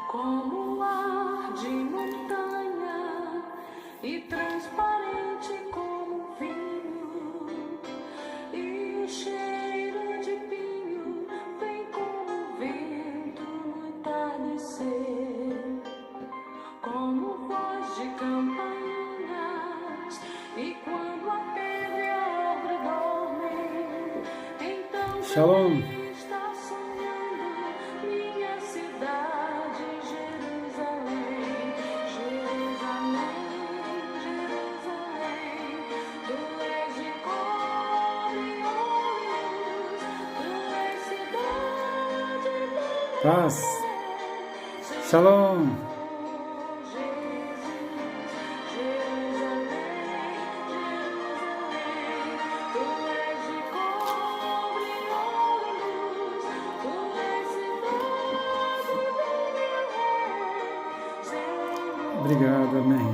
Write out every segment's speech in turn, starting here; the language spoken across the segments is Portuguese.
como ar de montanha e transparente como vinho, e o cheiro de pinho vem como vento no entardecer, como voz de campainhas, e quando a pedra e a árvore dormem, então Shalom. está sonhando minha cidade, Jerusalém, Jerusalém, Jerusalém. Tu és de cobre e olhos, tu és cidade do Paz. Shalom. Obrigado, amém.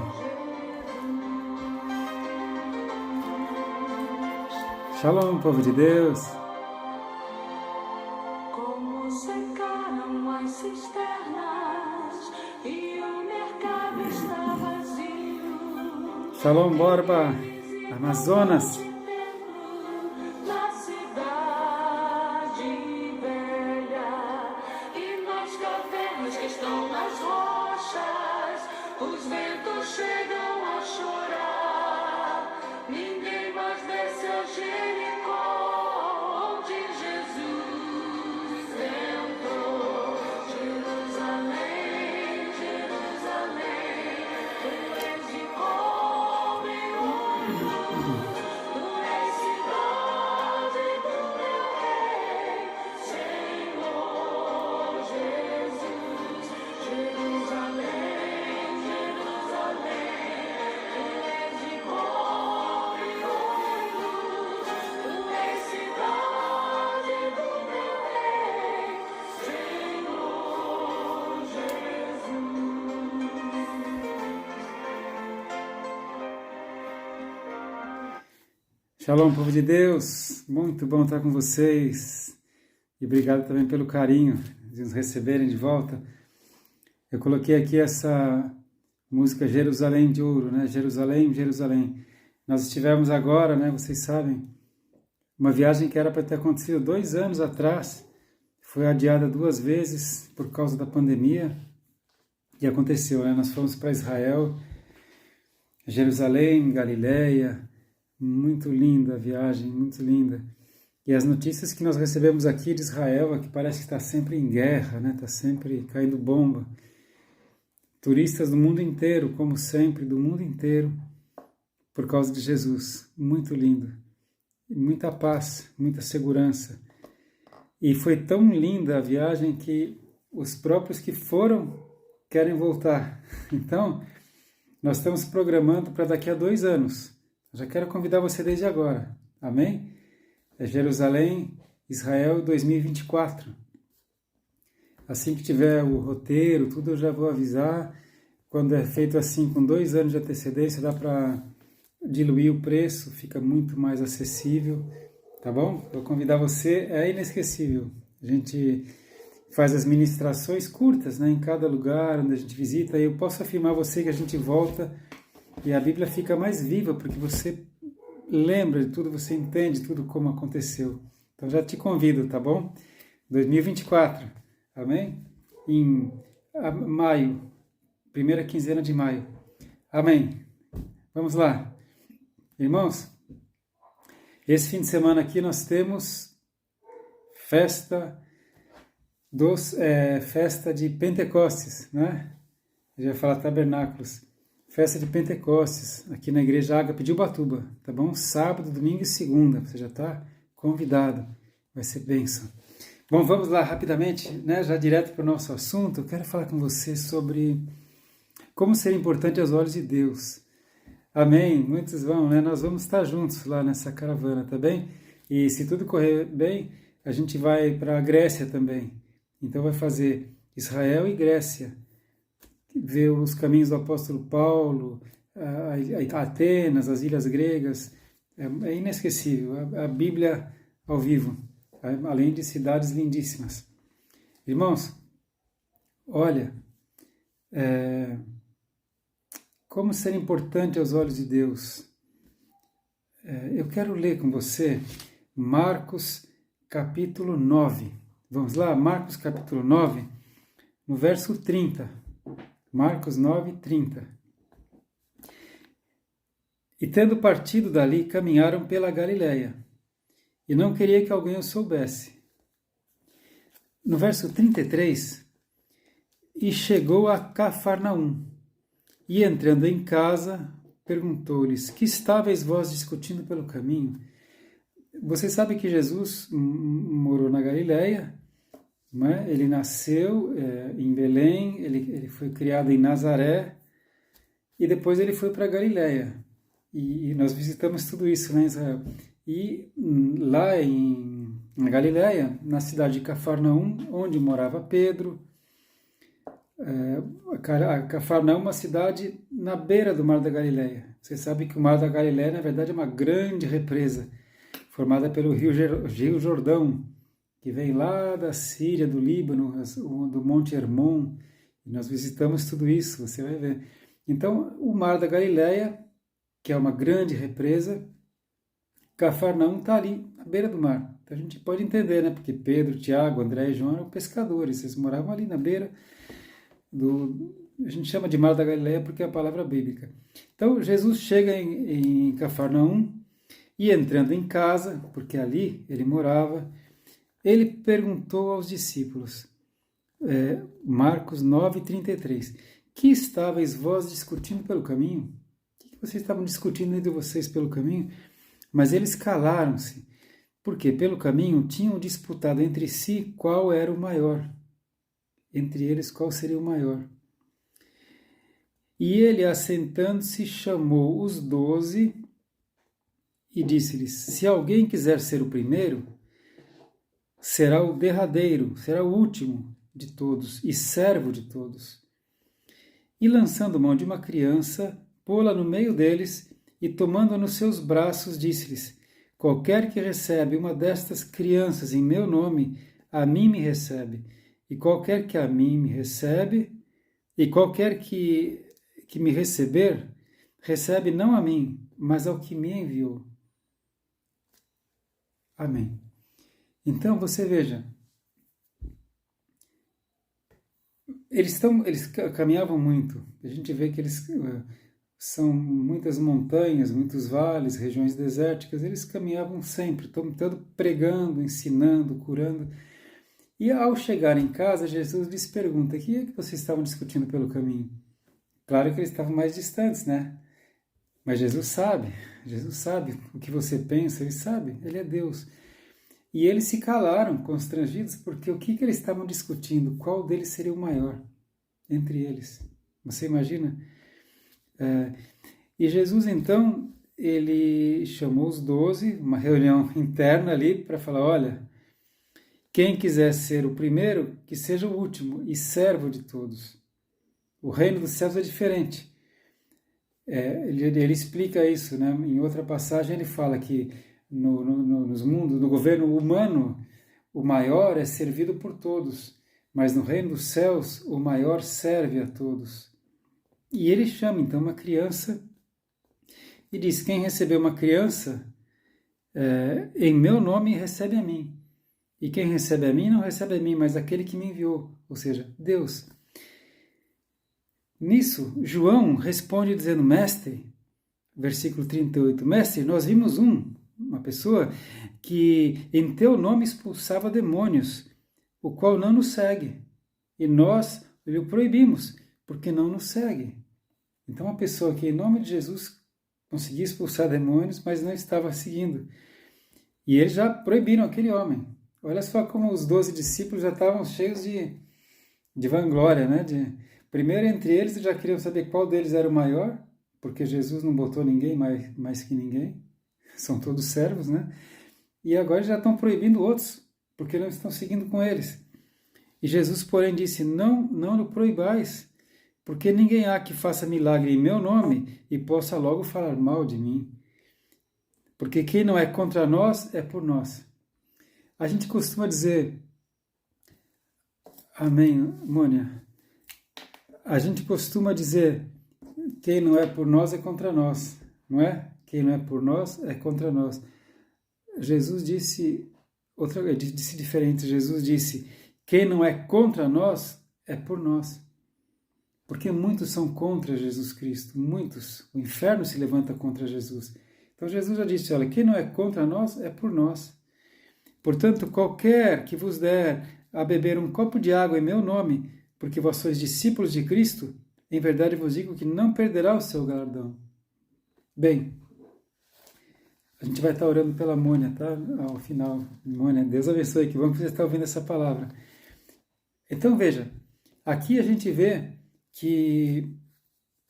Shalom, povo de Deus. Como secaram as cisternas e o mercado está vazio. Shalom, Borba, Amazonas. Na cidade velha e nas cavernas que estão nas rochas, os ventos chegam a chorar. Ninguém mais desce a Jericó, onde Jesus entrou. Jerusalém, Jerusalém, tu és de cobre e ouro, tu és cidade do meu rei, Senhor Jesus. Jerusalém, Jerusalém, tu és de cobre e ouro, tu és cidade do meu rei, Senhor Jesus. Shalom, povo de Deus. Muito bom estar com vocês. E obrigado também pelo carinho de nos receberem de volta. Eu coloquei aqui essa música Jerusalém de Ouro, né? Jerusalém, Jerusalém. Nós estivemos agora, né? Vocês sabem, uma viagem que era para ter acontecido 2 anos atrás, foi adiada 2 vezes por causa da pandemia, e aconteceu, né? Nós fomos para Israel, Jerusalém, Galileia, muito linda a viagem, muito linda. E as notícias que nós recebemos aqui de Israel, que parece que está sempre em guerra, né? Está sempre caindo bomba. Turistas do mundo inteiro, como sempre, do mundo inteiro, por causa de Jesus. Muito lindo. E muita paz, muita segurança. E foi tão linda a viagem que os próprios que foram querem voltar. Então, nós estamos programando para daqui a 2 anos. Eu já quero convidar você desde agora. Amém? É Jerusalém, Israel 2024. Assim que tiver o roteiro, tudo eu já vou avisar. Quando é feito assim, com 2 anos de antecedência, dá para diluir o preço, fica muito mais acessível, tá bom? Vou convidar você, é inesquecível. A gente faz as ministrações curtas, né, em cada lugar onde a gente visita, e eu posso afirmar a você que a gente volta e a Bíblia fica mais viva, porque você lembra de tudo, você entende tudo como aconteceu. Então já te convido, tá bom? 2024, amém? Em maio, primeira quinzena de maio. Amém. Vamos lá. Irmãos, esse fim de semana aqui nós temos festa de Pentecostes, né? Eu ia falar tabernáculos. Festa de Pentecostes, aqui na Igreja Ágape de Ubatuba, tá bom? Sábado, domingo e segunda, você já está convidado, vai ser bênção. Bom, vamos lá rapidamente, né? Já direto para o nosso assunto, eu quero falar com você sobre como ser importante aos olhos de Deus. Amém? Muitos vão, né? Nós vamos estar juntos lá nessa caravana, tá bem? E se tudo correr bem, a gente vai para a Grécia também. Então vai fazer Israel e Grécia. Ver os caminhos do apóstolo Paulo, Atenas, as ilhas gregas. É inesquecível. A Bíblia ao vivo, além de cidades lindíssimas. Irmãos, olha, Como ser importante aos olhos de Deus. Eu quero ler com você Marcos capítulo 9. Vamos lá? Marcos capítulo 9, no verso 30. Marcos 9, 30. E tendo partido dali, caminharam pela Galileia, e não queria que alguém o soubesse. No verso 33, e chegou a Cafarnaum, e entrando em casa, perguntou-lhes, que estáveis vós discutindo pelo caminho? Você sabe que Jesus morou na Galileia, não é? Ele nasceu em Belém, ele foi criado em Nazaré, e depois ele foi para a Galileia. E nós visitamos tudo isso, né, em Israel. E lá na Galileia, na cidade de Cafarnaum, onde morava Pedro, Cafarnaum é uma cidade na beira do Mar da Galileia. Você sabe que o Mar da Galileia, na verdade, é uma grande represa, formada pelo Rio Jordão, que vem lá da Síria, do Líbano, do Monte Hermon. E nós visitamos tudo isso, você vai ver. Então, o Mar da Galileia, que é uma grande represa, Cafarnaum está ali, à beira do mar. Então a gente pode entender, né? Porque Pedro, Tiago, André e João eram pescadores, eles moravam ali na beira a gente chama de Mar da Galileia porque é a palavra bíblica. Então Jesus chega em Cafarnaum e entrando em casa, porque ali ele morava, ele perguntou aos discípulos, Marcos 9, 33, que estáveis vós discutindo pelo caminho? Vocês estavam discutindo entre vocês pelo caminho, mas eles calaram-se, porque pelo caminho tinham disputado entre si qual era o maior. Entre eles, qual seria o maior. E ele, assentando-se, chamou os 12 e disse-lhes, se alguém quiser ser o primeiro, será o derradeiro, será o último de todos e servo de todos. E lançando mão de uma criança, pô-la no meio deles e, tomando-a nos seus braços, disse-lhes, qualquer que recebe uma destas crianças em meu nome, a mim me recebe, e qualquer que a mim me recebe, e qualquer que me receber, recebe não a mim, mas ao que me enviou. Amém. Então, você veja, eles caminhavam muito, a gente vê que eles... são muitas montanhas, muitos vales, regiões desérticas, eles caminhavam sempre, todo pregando, ensinando, curando. E ao chegar em casa, Jesus lhes pergunta, o que é que vocês estavam discutindo pelo caminho? Claro que eles estavam mais distantes, né? Mas Jesus sabe o que você pensa, ele sabe, ele é Deus. E eles se calaram, constrangidos, porque o que eles estavam discutindo? Qual deles seria o maior entre eles? Você imagina? E Jesus, então, ele chamou os 12, uma reunião interna ali, para falar, olha, quem quiser ser o primeiro, que seja o último e servo de todos. O reino dos céus é diferente. Ele explica isso, né? Em outra passagem ele fala que no governo humano, o maior é servido por todos, mas no reino dos céus, o maior serve a todos. E ele chama, então, uma criança e diz, quem recebeu uma criança, em meu nome, recebe a mim. E quem recebe a mim, não recebe a mim, mas aquele que me enviou, ou seja, Deus. Nisso, João responde dizendo, mestre, versículo 38, mestre, nós vimos uma pessoa que em teu nome expulsava demônios, o qual não nos segue, e nós lhe o proibimos, porque não nos segue. Então, uma pessoa que em nome de Jesus conseguia expulsar demônios, mas não estava seguindo. E eles já proibiram aquele homem. Olha só como os 12 discípulos já estavam cheios de vanglória, né? Primeiro, entre eles, já queriam saber qual deles era o maior, porque Jesus não botou ninguém mais que ninguém. São todos servos, né? E agora já estão proibindo outros, porque não estão seguindo com eles. E Jesus, porém, disse, não o proibais, porque ninguém há que faça milagre em meu nome e possa logo falar mal de mim. Porque quem não é contra nós, é por nós. A gente costuma dizer, amém, Mônia? A gente costuma dizer, quem não é por nós é contra nós, não é? Quem não é por nós é contra nós. Jesus disse disse diferente. Jesus disse, quem não é contra nós é por nós. Porque muitos são contra Jesus Cristo, muitos. O inferno se levanta contra Jesus. Então Jesus já disse, olha, quem não é contra nós é por nós. Portanto, qualquer que vos der a beber um copo de água em meu nome, porque vós sois discípulos de Cristo, em verdade vos digo que não perderá o seu galardão. Bem, a gente vai estar orando pela Mônia, tá? Ao final. Mônia, Deus abençoe, que bom que você está ouvindo essa palavra. Então veja, aqui a gente vê que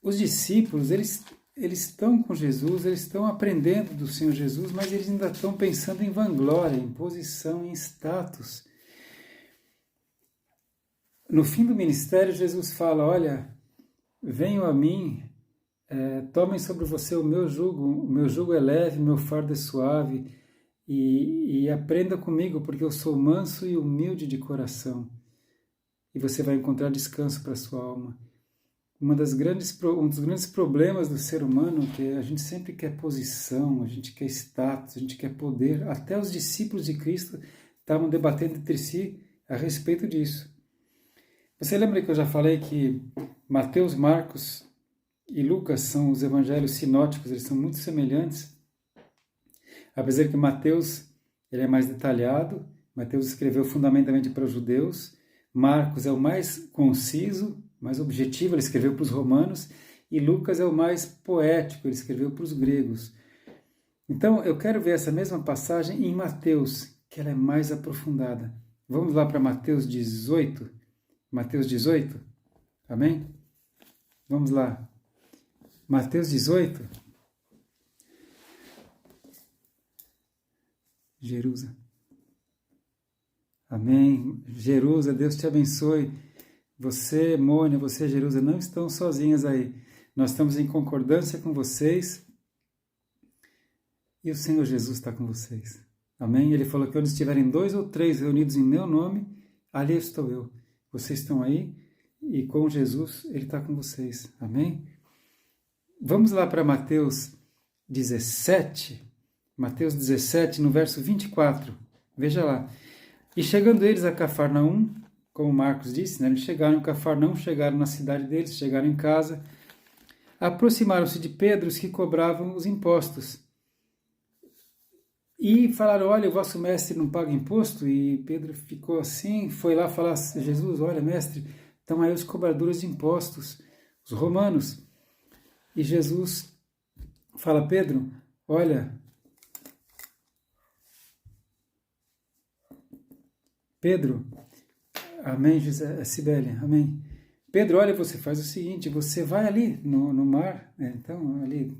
os discípulos, eles estão com Jesus, eles estão aprendendo do Senhor Jesus, mas eles ainda estão pensando em vanglória, em posição, em status. No fim do ministério, Jesus fala, olha, venham a mim, tomem sobre você o meu jugo é leve, meu fardo é suave, e aprenda comigo, porque eu sou manso e humilde de coração, e você vai encontrar descanso para a sua alma. Um dos grandes problemas do ser humano é que a gente sempre quer posição, a gente quer status, a gente quer poder. Até os discípulos de Cristo estavam debatendo entre si a respeito disso. Você lembra que eu já falei que Mateus, Marcos e Lucas são os evangelhos sinóticos, eles são muito semelhantes, apesar que Mateus ele é mais detalhado, Mateus escreveu fundamentalmente para os judeus, Marcos é o mais conciso, mais objetivo, ele escreveu para os romanos, e Lucas é o mais poético, ele escreveu para os gregos. Então, eu quero ver essa mesma passagem em Mateus, que ela é mais aprofundada. Vamos lá para Mateus 18? Mateus 18? Amém? Vamos lá. Mateus 18. Jerusa. Amém. Jerusa, Deus te abençoe. Você, Mônia, você, Jerusa, não estão sozinhas aí. Nós estamos em concordância com vocês e o Senhor Jesus está com vocês. Amém? Ele falou que onde estiverem 2 ou 3 reunidos em meu nome, ali estou eu. Vocês estão aí e com Jesus ele está com vocês. Amém? Vamos lá para Mateus 17. Mateus 17, no verso 24. Veja lá. E chegando eles a Cafarnaum, como Marcos disse, né? Eles chegaram em Cafarnaum, chegaram na cidade deles, chegaram em casa, aproximaram-se de Pedro os que cobravam os impostos e falaram, olha, o vosso mestre não paga imposto? E Pedro ficou assim, foi lá falar, Jesus, olha, mestre, estão aí os cobradores de impostos, os romanos. E Jesus fala, Pedro, olha, Pedro, amém, José, Sibélia, amém. Pedro, olha, você faz o seguinte, você vai ali no mar, então ali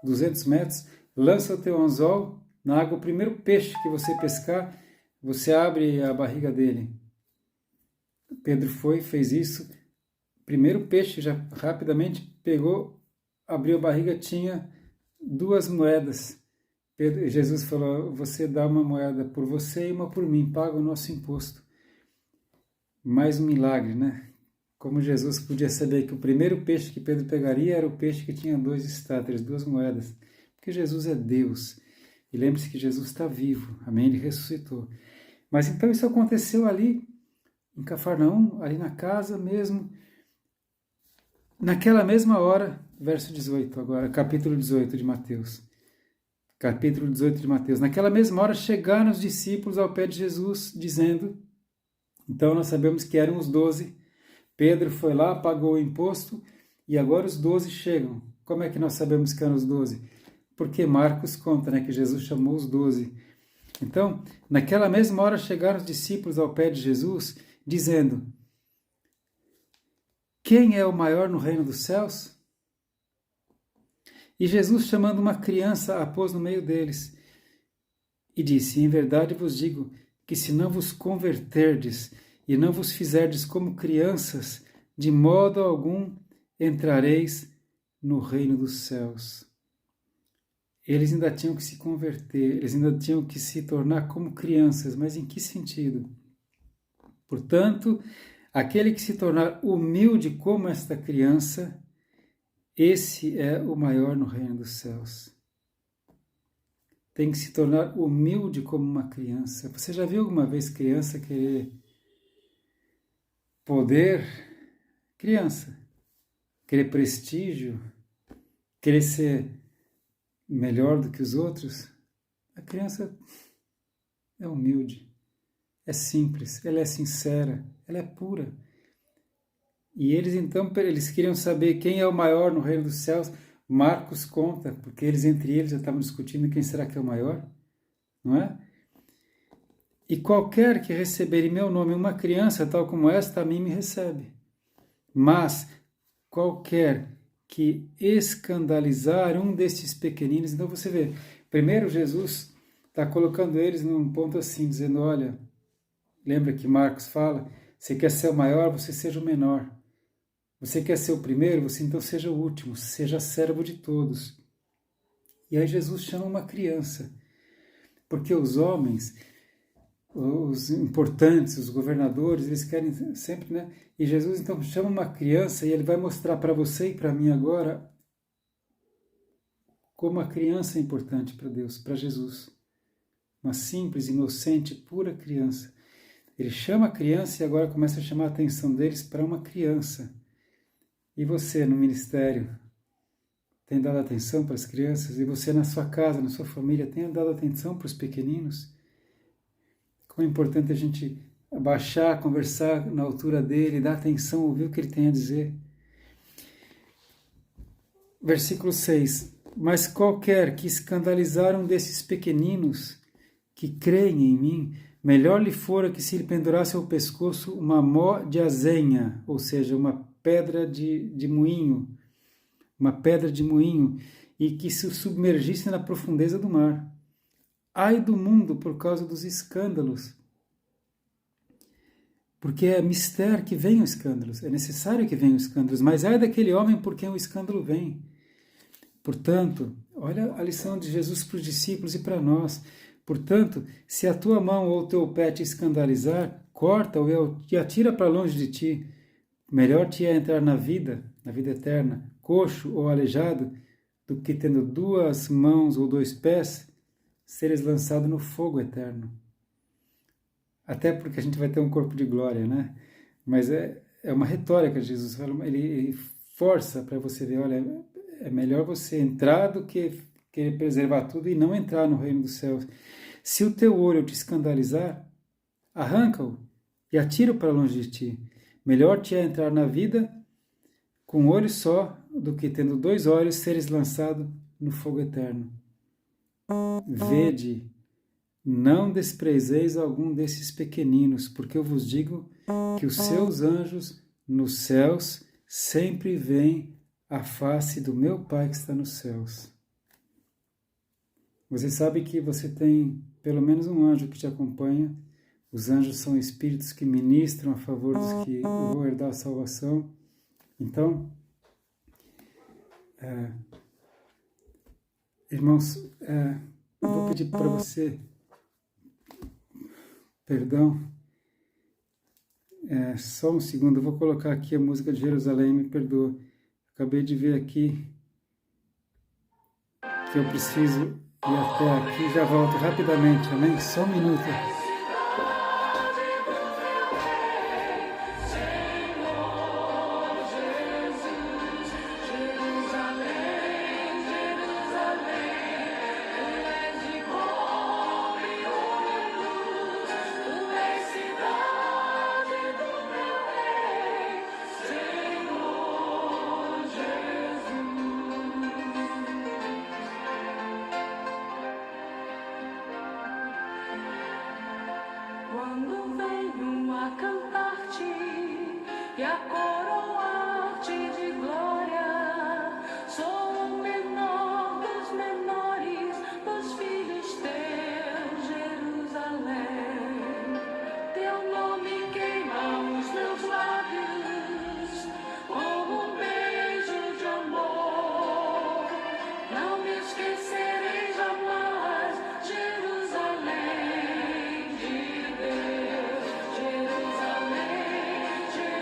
200 metros, lança o teu anzol na água, o primeiro peixe que você pescar, você abre a barriga dele. Pedro foi, fez isso, primeiro peixe já rapidamente pegou, abriu a barriga, tinha 2 moedas. Jesus falou, você dá uma moeda por você e uma por mim, paga o nosso imposto. Mais um milagre, né? Como Jesus podia saber que o primeiro peixe que Pedro pegaria era o peixe que tinha 2 estáteres, 2 moedas. Porque Jesus é Deus. E lembre-se que Jesus está vivo. Amém? Ele ressuscitou. Mas então isso aconteceu ali, em Cafarnaum, ali na casa mesmo. Naquela mesma hora, verso 18 agora, capítulo 18 de Mateus. Capítulo 18 de Mateus. Naquela mesma hora chegaram os discípulos ao pé de Jesus, dizendo... Então nós sabemos que eram os 12. Pedro foi lá, pagou o imposto e agora os 12 chegam. Como é que nós sabemos que eram os 12? Porque Marcos conta, né, que Jesus chamou os 12. Então, naquela mesma hora chegaram os discípulos ao pé de Jesus, dizendo, quem é o maior no reino dos céus? E Jesus, chamando uma criança, a pôs no meio deles e disse, em verdade vos digo, que se não vos converterdes e não vos fizerdes como crianças, de modo algum entrareis no reino dos céus. Eles ainda tinham que se converter, eles ainda tinham que se tornar como crianças, mas em que sentido? Portanto, Aquele que se tornar humilde como esta criança, esse é o maior no reino dos céus. Tem que se tornar humilde como uma criança. Você já viu alguma vez criança querer poder? Criança. Querer prestígio? Querer ser melhor do que os outros? A criança é humilde, é simples, ela é sincera, ela é pura. E eles então, eles queriam saber quem é o maior no reino dos céus. Marcos conta, porque eles entre eles já estavam discutindo quem será que é o maior, não é? E qualquer que receber em meu nome uma criança tal como esta, a mim me recebe. Mas qualquer que escandalizar um destes pequeninos, então você vê, primeiro Jesus está colocando eles num ponto assim, dizendo, olha, lembra que Marcos fala, você quer ser o maior, você seja o menor. Você quer ser o primeiro, você então seja o último, seja servo de todos. E aí Jesus chama uma criança, porque os homens, os importantes, os governadores, eles querem sempre, né? E Jesus então chama uma criança e ele vai mostrar para você e para mim agora como a criança é importante para Deus, para Jesus. Uma simples, inocente, pura criança. Ele chama a criança e agora começa a chamar a atenção deles para uma criança. E você no ministério tem dado atenção para as crianças? E você na sua casa, na sua família, tem dado atenção para os pequeninos? Como é importante a gente abaixar, conversar na altura dele, dar atenção, ouvir o que ele tem a dizer. Versículo 6. Mas qualquer que escandalizar um desses pequeninos que creem em mim, melhor lhe fora que se lhe pendurasse ao pescoço uma mó de azenha, ou seja, uma pedra de moinho, e que se submergisse na profundeza do mar. Ai do mundo por causa dos escândalos. Porque é mister que venham escândalos, é necessário que venham escândalos, mas ai daquele homem por quem o escândalo vem. Portanto, olha a lição de Jesus para os discípulos e para nós. Portanto, se a tua mão ou o teu pé te escandalizar, corta-o e atira para longe de ti. Melhor te é entrar na vida eterna, coxo ou aleijado, do que tendo 2 mãos ou 2 pés, seres lançado no fogo eterno. Até porque a gente vai ter um corpo de glória, né? Mas é uma retórica, Jesus fala, ele força para você ver, olha, é melhor você entrar do que querer preservar tudo e não entrar no reino dos céus. Se o teu olho te escandalizar, arranca-o e atira-o para longe de ti. Melhor te é entrar na vida com um olho só do que tendo 2 olhos seres lançado no fogo eterno. Vede, não desprezeis algum desses pequeninos, porque eu vos digo que os seus anjos nos céus sempre veem a face do meu Pai que está nos céus. Você sabe que você tem pelo menos um anjo que te acompanha. Os anjos são espíritos que ministram a favor dos que vão herdar a salvação. Então, irmãos, eu vou pedir para você perdão. Só um segundo, eu vou colocar aqui a música de Jerusalém, me perdoa. Acabei de ver aqui que eu preciso ir até aqui, já volto rapidamente, amém? Só um minuto. Quando venho a cantar-te e a coroar-te de glória, sou o menor dos menores, dos filhos teus, Jerusalém. Teu nome queima os meus lábios como um beijo de amor. Não me esquecerei jamais, Jerusalém. Jerusalém, Jerusalém.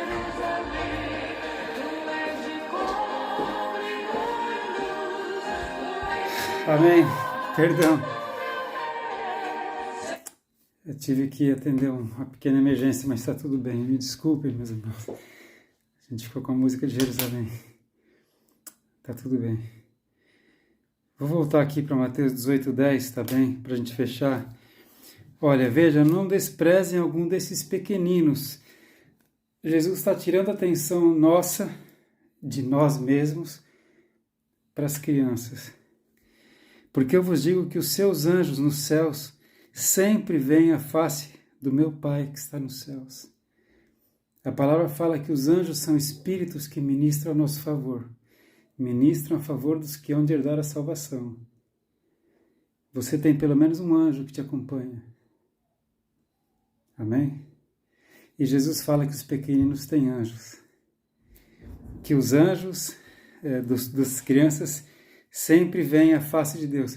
Amém. Perdão. Eu tive que atender uma pequena emergência, mas está tudo bem. Me desculpem, meus irmãos. A gente ficou com a música de Jerusalém. Está tudo bem. Vou voltar aqui para Mateus 18:10, tá bem? Para a gente fechar. Olha, veja, não desprezem algum desses pequeninos. Jesus está tirando a atenção nossa, de nós mesmos, para as crianças. Porque eu vos digo que os seus anjos nos céus sempre veem a face do meu Pai que está nos céus. A palavra fala que os anjos são espíritos que ministram a nosso favor. Ministram a favor dos que hão de herdar a salvação. Você tem pelo menos um anjo que te acompanha. Amém? E Jesus fala que os pequeninos têm anjos. Que os anjos das crianças sempre veem a face de Deus.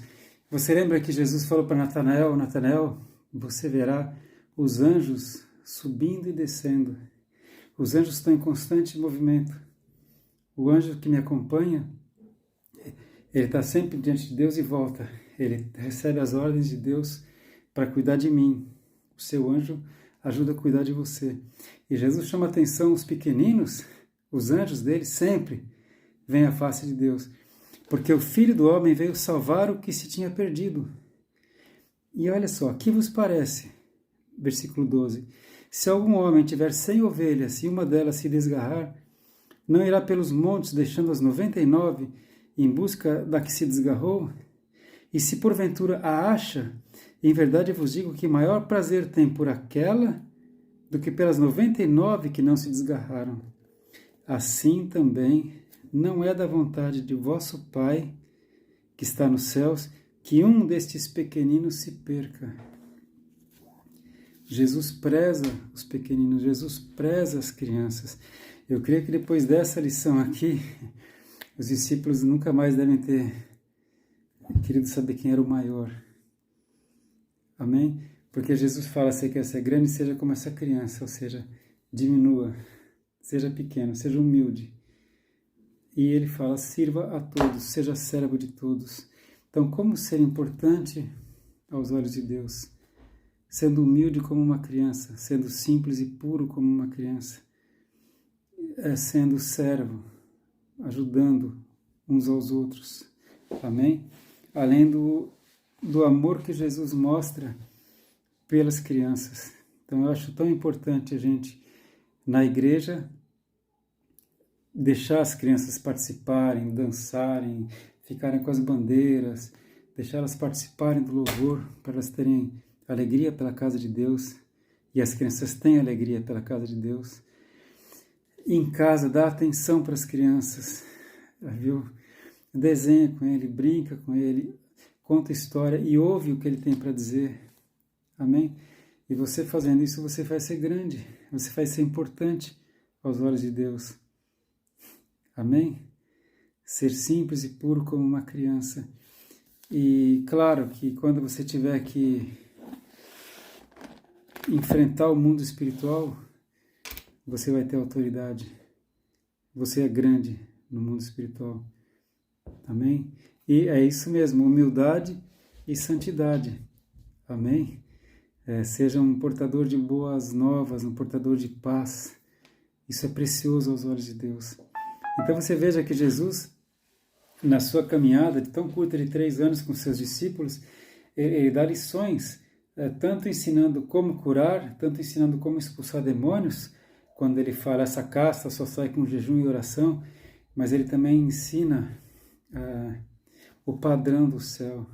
Você lembra que Jesus falou para Natanael, Natanael, você verá os anjos subindo e descendo. Os anjos estão em constante movimento. O anjo que me acompanha, ele está sempre diante de Deus e volta. Ele recebe as ordens de Deus para cuidar de mim. O seu anjo ajuda a cuidar de você. E Jesus chama a atenção os pequeninos, os anjos dele sempre veem a face de Deus. Porque o Filho do Homem veio salvar o que se tinha perdido. E olha só, que vos parece? Versículo 12. Se algum homem tiver 100 ovelhas e uma delas se desgarrar, não irá pelos montes deixando as 99 em busca da que se desgarrou? E se porventura a acha, em verdade eu vos digo que maior prazer tem por aquela do que pelas 99 que não se desgarraram. Assim também não é da vontade de vosso Pai, que está nos céus, que um destes pequeninos se perca. Jesus preza os pequeninos, Jesus preza as crianças. Eu creio que depois dessa lição aqui, os discípulos nunca mais devem ter querido saber quem era o maior. Amém? Porque Jesus fala, você quer ser grande, seja como essa criança, ou seja, diminua, seja pequeno, seja humilde. E ele fala, sirva a todos, seja servo de todos. Então, como ser importante aos olhos de Deus? Sendo humilde como uma criança, sendo simples e puro como uma criança, sendo servo, ajudando uns aos outros. Amém? Além do amor que Jesus mostra pelas crianças. Então, eu acho tão importante a gente, na igreja, deixar as crianças participarem, dançarem, ficarem com as bandeiras, deixar elas participarem do louvor, para elas terem alegria pela casa de Deus, e as crianças têm alegria pela casa de Deus. Em casa, dá atenção para as crianças, viu? Desenha com ele, brinca com ele, conta história e ouve o que ele tem para dizer. Amém? E você fazendo isso, você vai ser grande, você vai ser importante aos olhos de Deus. Amém? Ser simples e puro como uma criança. E claro que quando você tiver que enfrentar o mundo espiritual, você vai ter autoridade. Você é grande no mundo espiritual. Amém? E é isso mesmo, humildade e santidade. Amém? Seja um portador de boas novas, um portador de paz. Isso é precioso aos olhos de Deus. Então você veja que Jesus, na sua caminhada de tão curta de 3 anos com seus discípulos, ele dá lições, tanto ensinando como curar, tanto ensinando como expulsar demônios, quando ele fala essa casta só sai com jejum e oração, mas ele também ensina o padrão do céu,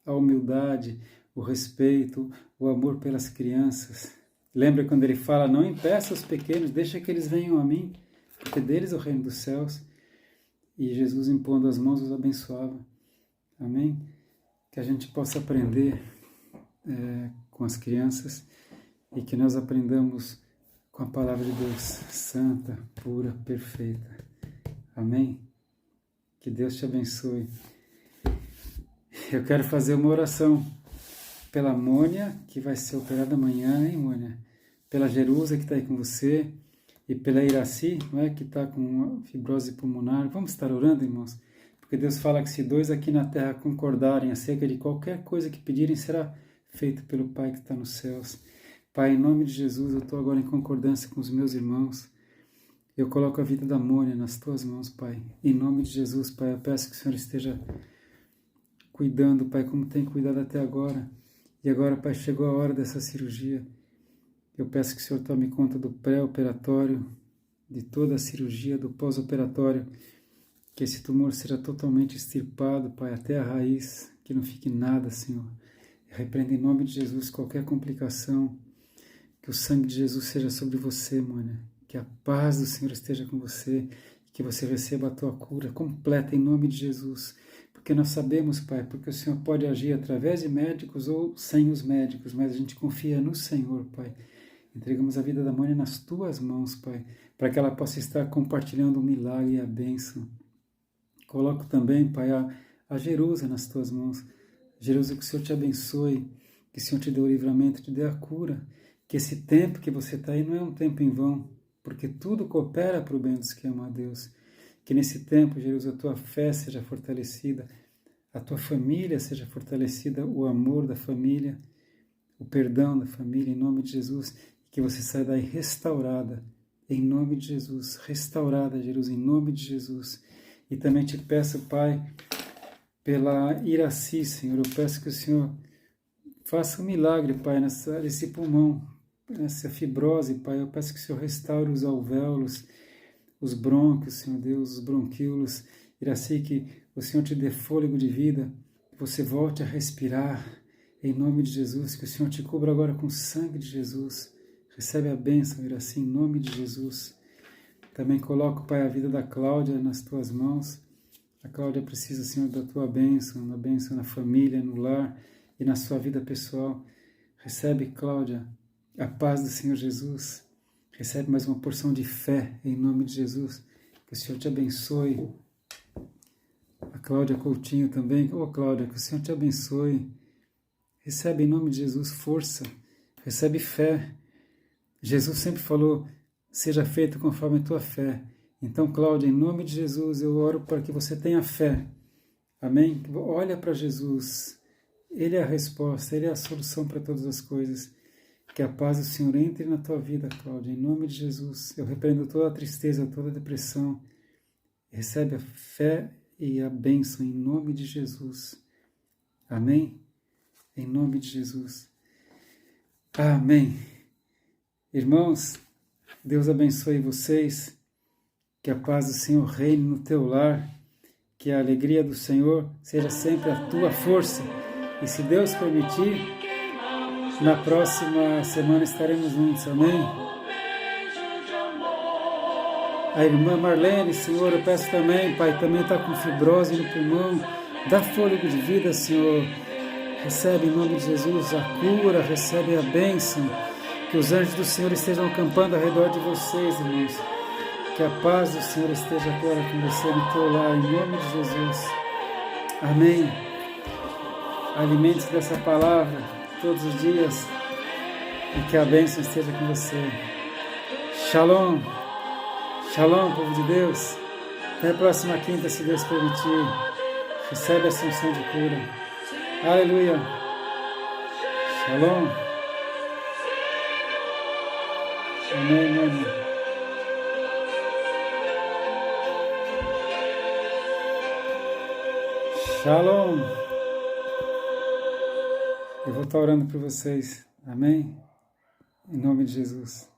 a humildade, o respeito, o amor pelas crianças. Lembra quando ele fala, não impeça os pequenos, deixa que eles venham a mim, porque deles é o reino dos céus. E Jesus, impondo as mãos, os abençoava. Amém? Que a gente possa aprender com as crianças e que nós aprendamos com a palavra de Deus, santa, pura, perfeita. Amém? Que Deus te abençoe. Eu quero fazer uma oração pela Mônia, que vai ser operada amanhã, hein, Mônia? Pela Jerusa, que está aí com você, e pela Iraci, não é, que está com fibrose pulmonar. Vamos estar orando, irmãos? Porque Porque Deus fala que se dois aqui na terra concordarem acerca de qualquer coisa que pedirem, será feito pelo Pai que está nos céus. Pai, em nome de Jesus, eu estou agora em concordância com os meus irmãos. Eu coloco a vida da Mônia nas tuas mãos, Pai. Em nome de Jesus, Pai, eu peço que o Senhor esteja cuidando, Pai, como tem cuidado até agora. E agora, Pai, chegou a hora dessa cirurgia. Eu peço que o Senhor tome conta do pré-operatório, de toda a cirurgia, do pós-operatório, que esse tumor seja totalmente extirpado, Pai, até a raiz, que não fique nada, Senhor. Eu repreendo em nome de Jesus qualquer complicação, que o sangue de Jesus seja sobre você, Mônia, que a paz do Senhor esteja com você, que você receba a tua cura completa em nome de Jesus, porque nós sabemos, Pai, porque o Senhor pode agir através de médicos ou sem os médicos, mas a gente confia no Senhor, Pai. Entregamos a vida da Mônia nas tuas mãos, Pai, para que ela possa estar compartilhando o milagre e a bênção. Coloco também, Pai, a Jerusa nas tuas mãos. Jerusa, que o Senhor te abençoe, que o Senhor te dê o livramento, te dê a cura, que esse tempo que você está aí não é um tempo em vão, porque tudo coopera para o bem dos que amam a Deus. Que nesse tempo, Jerusa, a tua fé seja fortalecida, a tua família seja fortalecida, o amor da família, o perdão da família, em nome de Jesus, que você saia daí restaurada, em nome de Jesus, restaurada, Jerusa, em nome de Jesus. E também te peço, Pai, pela Iraci, Senhor, eu peço que o Senhor faça um milagre, Pai, nesse pulmão, nessa fibrose, Pai, eu peço que o Senhor restaure os alvéolos, os brônquios, Senhor Deus, os bronquíolos, Iraci, que o Senhor te dê fôlego de vida, que você volte a respirar, em nome de Jesus, que o Senhor te cubra agora com o sangue de Jesus, recebe a bênção, Iraci, em nome de Jesus. Também coloco, Pai, a vida da Cláudia nas tuas mãos. A Cláudia precisa, Senhor, da tua bênção na família, no lar e na sua vida pessoal. Recebe, Cláudia, a paz do Senhor Jesus. Recebe mais uma porção de fé, em nome de Jesus. Que o Senhor te abençoe. A Cláudia Coutinho também. Cláudia, que o Senhor te abençoe. Recebe, em nome de Jesus, força. Recebe fé. Jesus sempre falou, seja feito conforme a tua fé. Então, Cláudia, em nome de Jesus, eu oro para que você tenha fé. Amém? Olha para Jesus. Ele é a resposta, Ele é a solução para todas as coisas. Que a paz do Senhor entre na tua vida, Cláudia, em nome de Jesus. Eu repreendo toda a tristeza, toda a depressão. Recebe a fé e a bênção em nome de Jesus. Amém? Em nome de Jesus. Amém. Irmãos, Deus abençoe vocês. Que a paz do Senhor reine no teu lar. Que a alegria do Senhor seja sempre a tua força. E se Deus permitir, na próxima semana estaremos juntos, amém? A irmã Marlene, Senhor, eu peço também, Pai, também está com fibrose no pulmão, dá fôlego de vida, Senhor. Recebe em nome de Jesus a cura, recebe a bênção. Que os anjos do Senhor estejam acampando ao redor de vocês, irmãos. Que a paz do Senhor esteja agora com você no teu lar, em nome de Jesus. Amém. Alimente-se dessa palavra todos os dias e que a bênção esteja com você. Shalom. Shalom, povo de Deus. Até a próxima quinta, se Deus permitir. Recebe a ascensão de cura. Aleluia. Shalom. Amém, amém. Shalom. Eu vou estar orando por vocês. Amém? Em nome de Jesus.